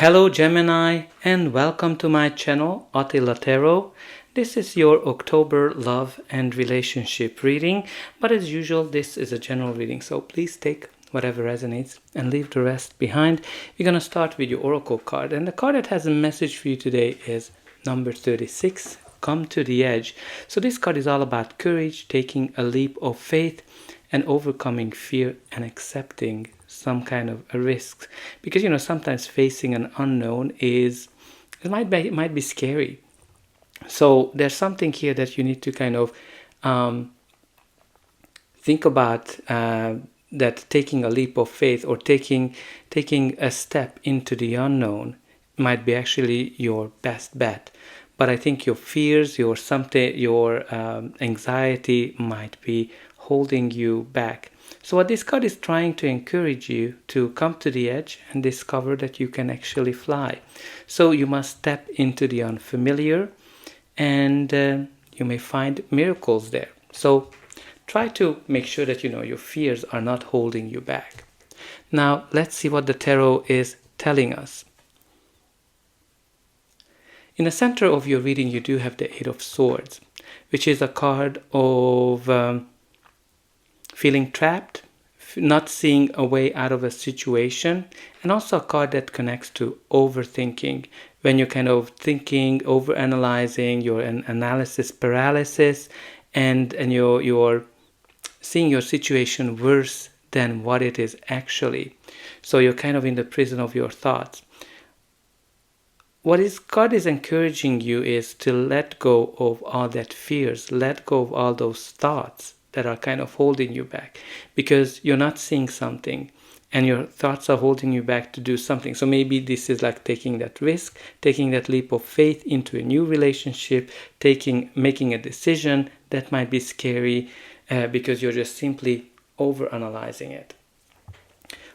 Hello Gemini and welcome to my channel Attila Tarot. This is your October love and relationship reading, but as usual this is a general reading, so please take whatever resonates and leave the rest behind. We're going to start with your oracle card, and the card that has a message for you today is number 36, Come to the Edge. So this card is all about courage, taking a leap of faith and overcoming fear and accepting some kind of a risk, because sometimes facing an unknown might be scary. So there's something here that you need to kind of think about, that taking a leap of faith or taking a step into the unknown might be actually your best bet. But I think your fears, your anxiety might be holding you back. So what this card is trying to encourage you to come to the edge and discover that you can actually fly. So you must step into the unfamiliar, and you may find miracles there. So try to make sure that your fears are not holding you back. Now let's see what the tarot is telling us. In the center of your reading you do have the Eight of Swords, which is a card of feeling trapped, not seeing a way out of a situation, and also a card that connects to overthinking. When you're kind of thinking, overanalyzing, your analysis paralysis, and you're seeing your situation worse than what it is actually. So you're kind of in the prison of your thoughts. What this card is encouraging you is to let go of all that fears, let go of all those thoughts that are kind of holding you back, because you're not seeing something and your thoughts are holding you back to do something. So maybe this is like taking that risk, taking that leap of faith into a new relationship, making a decision that might be scary, because you're just simply overanalyzing it.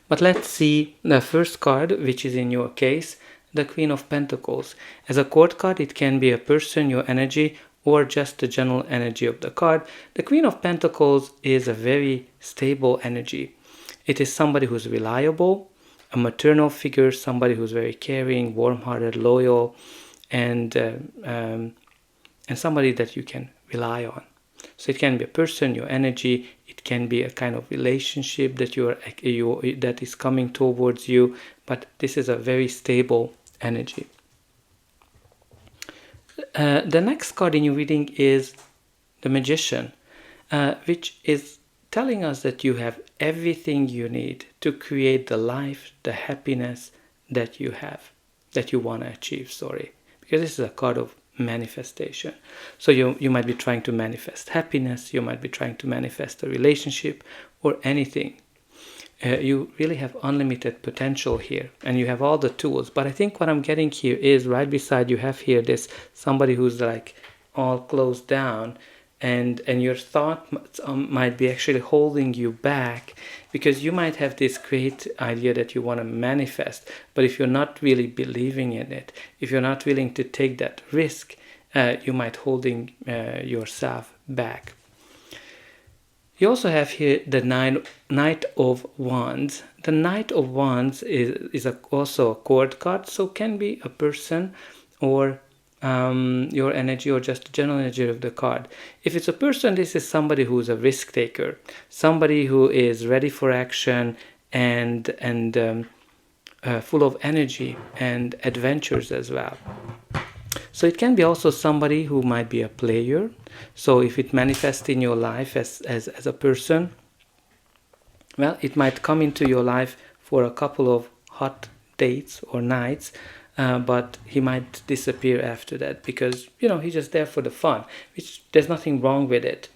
But let's see the first card, which is in your case, the Queen of Pentacles. As a court card, it can be a person, your energy, or just the general energy of the card. The Queen of Pentacles is a very stable energy. It is somebody who's reliable, a maternal figure, somebody who's very caring, warm-hearted, loyal, and somebody that you can rely on. So it can be a person, your energy. It can be a kind of relationship that is coming towards you. But this is a very stable energy. The next card in your reading is the Magician, which is telling us that you have everything you need to create the life, the happiness that you want to achieve, because this is a card of manifestation. So you might be trying to manifest happiness, you might be trying to manifest a relationship or anything. You really have unlimited potential here, and you have all the tools. But I think what I'm getting here is right beside you have here this somebody who's like all closed down, and your thought might be actually holding you back, because you might have this great idea that you want to manifest, but if you're not really believing in it, if you're not willing to take that risk, you might holding yourself back. You also have here the Knight of Wands. The Knight of Wands is also a court card, so can be a person or your energy, or just the general energy of the card. If it's a person, this is somebody who's a risk taker, somebody who is ready for action and full of energy and adventures as well. So it can be also somebody who might be a player. So if it manifests in your life as a person, well, it might come into your life for a couple of hot dates or nights, but he might disappear after that, because he's just there for the fun, which there's nothing wrong with it.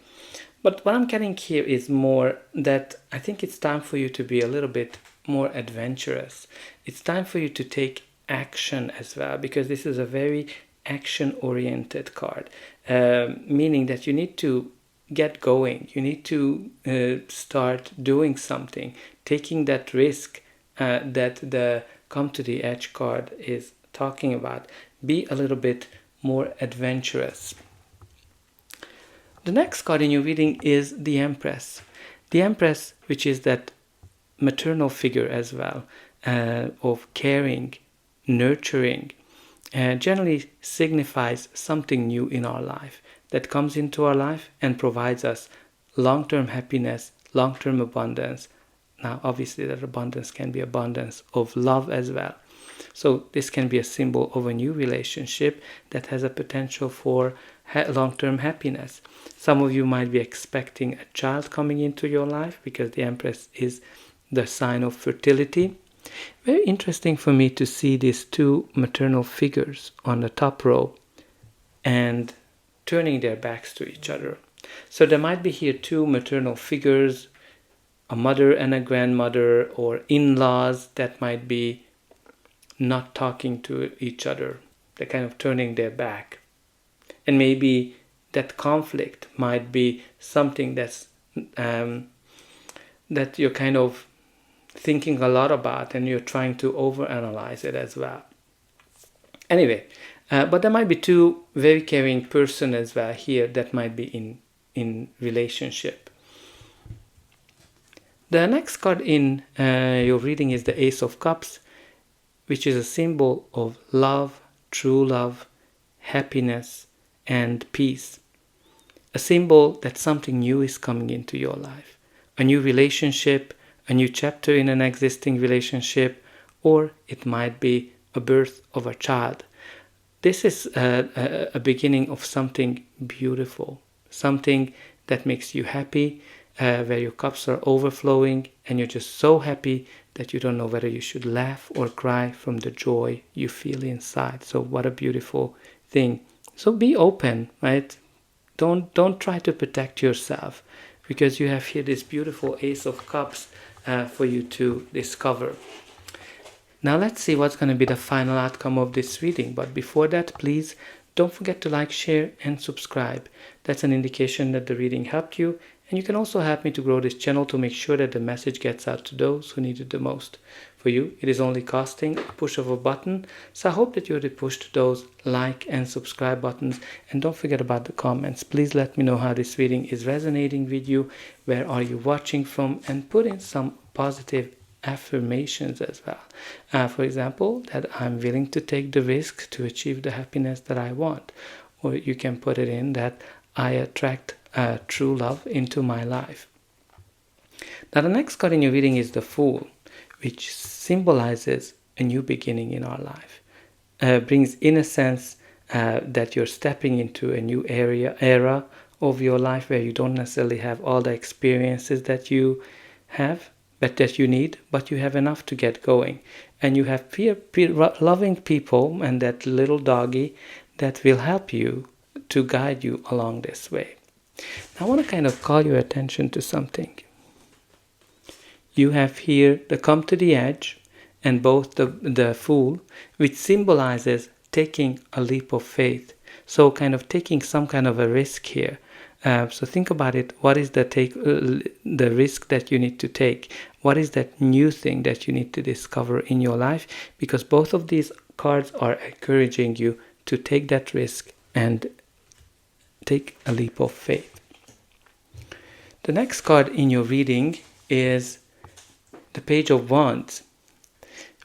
But what I'm getting here is more that I think it's time for you to be a little bit more adventurous. It's time for you to take action as well, because this is a very action-oriented card, meaning that you need to get going. You need to start doing something, taking that risk that the Come to the Edge card is talking about. Be a little bit more adventurous. The next card in your reading is the Empress. The Empress, which is that maternal figure as well, of caring, nurturing, generally signifies something new in our life that comes into our life and provides us long-term happiness, long-term abundance. Now, obviously, that abundance can be abundance of love as well. So this can be a symbol of a new relationship that has a potential for long-term happiness. Some of you might be expecting a child coming into your life because the Empress is the sign of fertility. Very interesting for me to see these two maternal figures on the top row and turning their backs to each other. So there might be here two maternal figures, a mother and a grandmother, or in-laws that might be not talking to each other. They're kind of turning their back. And maybe that conflict might be something that's that you're kind of thinking a lot about, and you're trying to overanalyze it as well. Anyway, but there might be two very caring person as well here that might be in relationship. The next card in your reading is the Ace of Cups, which is a symbol of love, true love, happiness, and peace. A symbol that something new is coming into your life. A new relationship, a new chapter in an existing relationship, or it might be a birth of a child. This is a beginning of something beautiful, something that makes you happy, where your cups are overflowing and you're just so happy that you don't know whether you should laugh or cry from the joy you feel inside. So what a beautiful thing. So be open, right? Don't try to protect yourself, because you have here this beautiful Ace of Cups for you to discover. Now let's see what's going to be the final outcome of this reading. But before that, please don't forget to like, share, and subscribe. That's an indication that the reading helped you. And you can also help me to grow this channel to make sure that the message gets out to those who need it the most. For you, it is only costing a push of a button. So I hope that you already pushed those like and subscribe buttons. And don't forget about the comments. Please let me know how this reading is resonating with you. Where are you watching from? And put in some positive affirmations as well. For example, that I'm willing to take the risk to achieve the happiness that I want. Or you can put it in that I attract true love into my life. Now the next card in your reading is the Fool, which symbolizes a new beginning in our life. Brings innocence, that you're stepping into a new era of your life where you don't necessarily have all the experiences that you have, but that you need, but you have enough to get going. And you have loving people and that little doggy that will help you to guide you along this way. Now, I want to kind of call your attention to something. You have here the Come to the Edge and both the Fool, which symbolizes taking a leap of faith. So kind of taking some kind of a risk here. So think about it. What is the risk that you need to take? What is that new thing that you need to discover in your life? Because both of these cards are encouraging you to take that risk and take a leap of faith. The next card in your reading is the Page of Wands,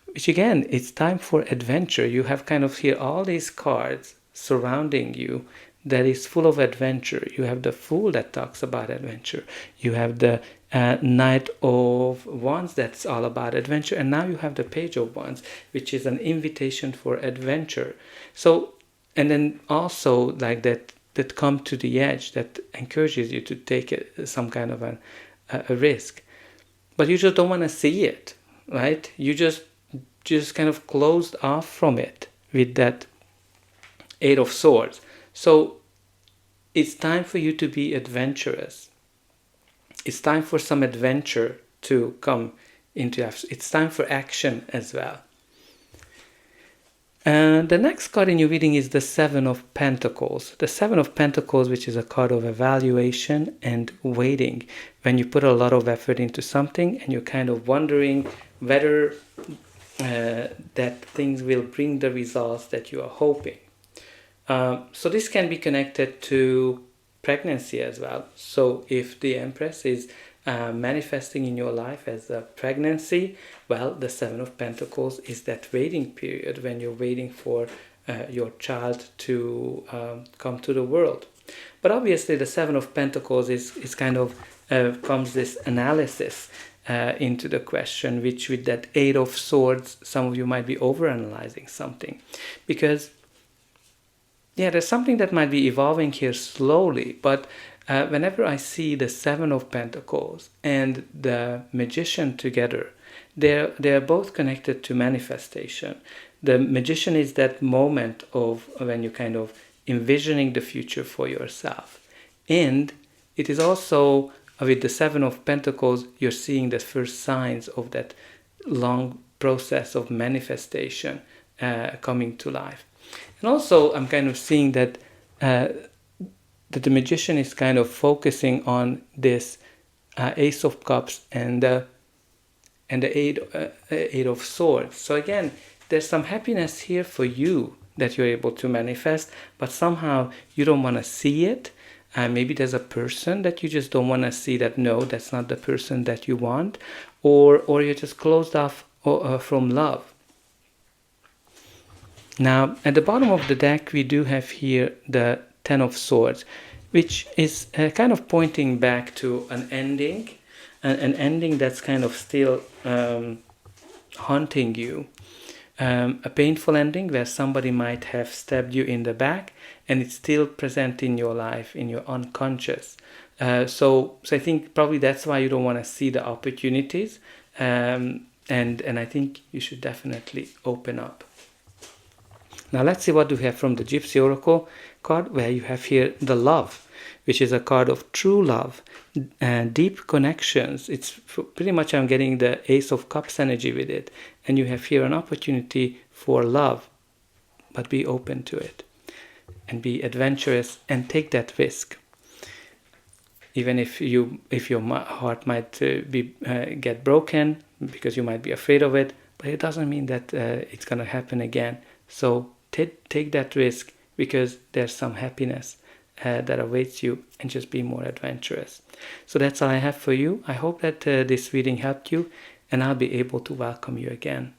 which again, it's time for adventure. You have kind of here all these cards surrounding you that is full of adventure. You have the Fool that talks about adventure. You have the Knight of Wands that's all about adventure. And now you have the Page of Wands, which is an invitation for adventure. So, and then also like that come to the edge that encourages you to take some kind of a risk. But you just don't want to see it, right? You just kind of closed off from it with that Eight of Swords. So it's time for you to be adventurous. It's time for some adventure to come into action. It's time for action as well. And the next card in your reading is the Seven of Pentacles. The Seven of Pentacles, which is a card of evaluation and waiting. When you put a lot of effort into something and you're kind of wondering whether that things will bring the results that you are hoping. So this can be connected to pregnancy as well. So if the Empress is manifesting in your life as a pregnancy, well, the Seven of Pentacles is that waiting period when you're waiting for your child to come to the world. But obviously the Seven of Pentacles is kind of comes this analysis into the question, which with that Eight of Swords, some of you might be overanalyzing something. Because, yeah, there's something that might be evolving here slowly, but whenever I see the Seven of Pentacles and the Magician together, they're both connected to manifestation. The Magician is that moment of when you're kind of envisioning the future for yourself. And it is also, with the Seven of Pentacles, you're seeing the first signs of that long process of manifestation coming to life. And also, I'm kind of seeing that the Magician is kind of focusing on this Ace of Cups and the Eight of Swords. So again, there's some happiness here for you that you're able to manifest, but somehow you don't want to see it. Maybe there's a person that you just don't want to see, that no, that's not the person that you want, or you're just closed off from love. Now, at the bottom of the deck, we do have here the Ten of Swords, which is kind of pointing back to an ending that's kind of still haunting you. A painful ending where somebody might have stabbed you in the back and it's still present in your life, in your unconscious. So I think probably that's why you don't want to see the opportunities. And I think you should definitely open up. Now let's see what we have from the Gypsy Oracle card, where you have here the Love, which is a card of true love, deep connections. It's pretty much, I'm getting the Ace of Cups energy with it. And you have here an opportunity for love, but be open to it and be adventurous and take that risk. Even if your heart might get broken because you might be afraid of it, but it doesn't mean that it's going to happen again. So take that risk, because there's some happiness that awaits you, and just be more adventurous. So that's all I have for you. I hope that this reading helped you, and I'll be able to welcome you again.